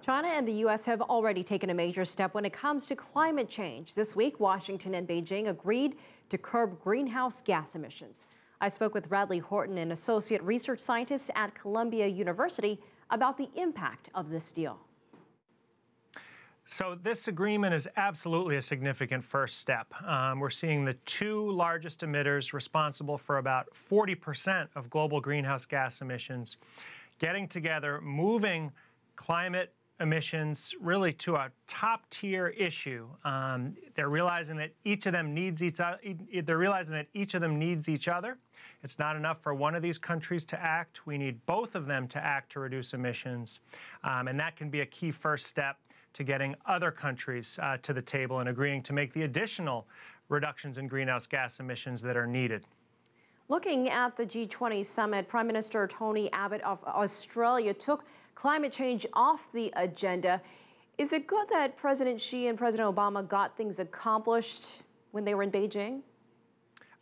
China and the U.S. have already taken a major step when it comes to climate change. This week, Washington and Beijing agreed to curb greenhouse gas emissions. I spoke with Radley Horton, an associate research scientist at Columbia University, about the impact of this deal. So this agreement is absolutely a significant first step. We're seeing the two largest emitters responsible for about 40% of global greenhouse gas emissions getting together, moving climate emissions really to a top-tier issue. They're realizing that each of them needs each other. It's not enough for one of these countries to act. We need both of them to act to reduce emissions, and that can be a key first step to getting other countries to the table and agreeing to make the additional reductions in greenhouse gas emissions that are needed. Looking at the G20 summit, Prime Minister Tony Abbott of Australia took climate change off the agenda. Is it good that President Xi and President Obama got things accomplished when they were in Beijing?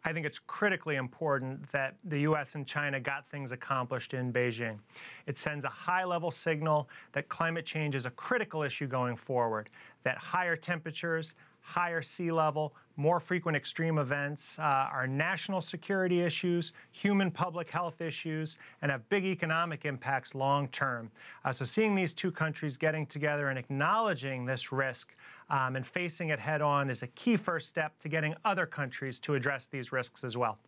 I think it's critically important that the U.S. and China got things accomplished in Beijing. It sends a high-level signal that climate change is a critical issue going forward, that higher temperatures, higher sea level, more frequent extreme events are national security issues, human public health issues, and have big economic impacts long term. So seeing these two countries getting together and acknowledging this risk and facing it head on is a key first step to getting other countries to address these risks as well.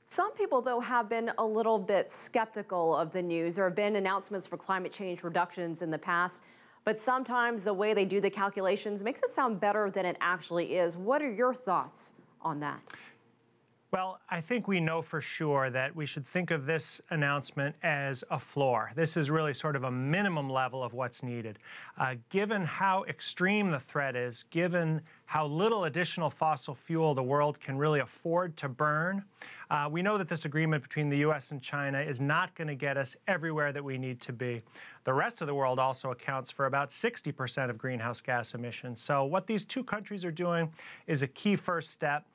Some people, though, have been a little bit skeptical of the news. There have been announcements for climate change reductions in the past, but sometimes the way they do the calculations makes it sound better than it actually is. What are your thoughts on that? Well, I think we know for sure that we should think of this announcement as a floor. This is really sort of a minimum level of what's needed. Given how extreme the threat is, given how little additional fossil fuel the world can really afford to burn, we know that this agreement between the U.S. and China is not going to get us everywhere that we need to be. The rest of the world also accounts for about 60% of greenhouse gas emissions. So what these two countries are doing is a key first step,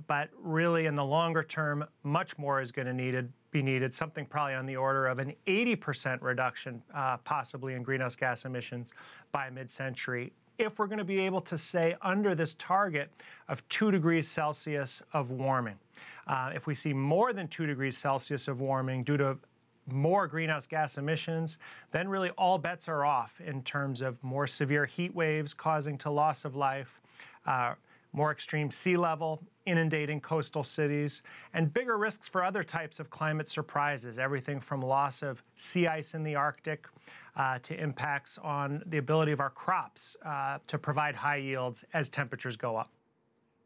but really in the longer term, much more is going to be needed, something probably on the order of an 80% reduction possibly in greenhouse gas emissions by mid-century, if we're going to be able to stay under this target of 2 degrees Celsius of warming. If we see more than 2 degrees Celsius of warming due to more greenhouse gas emissions, then really all bets are off in terms of more severe heat waves causing to loss of life, more extreme sea level, inundating coastal cities, and bigger risks for other types of climate surprises, everything from loss of sea ice in the Arctic to impacts on the ability of our crops to provide high yields as temperatures go up.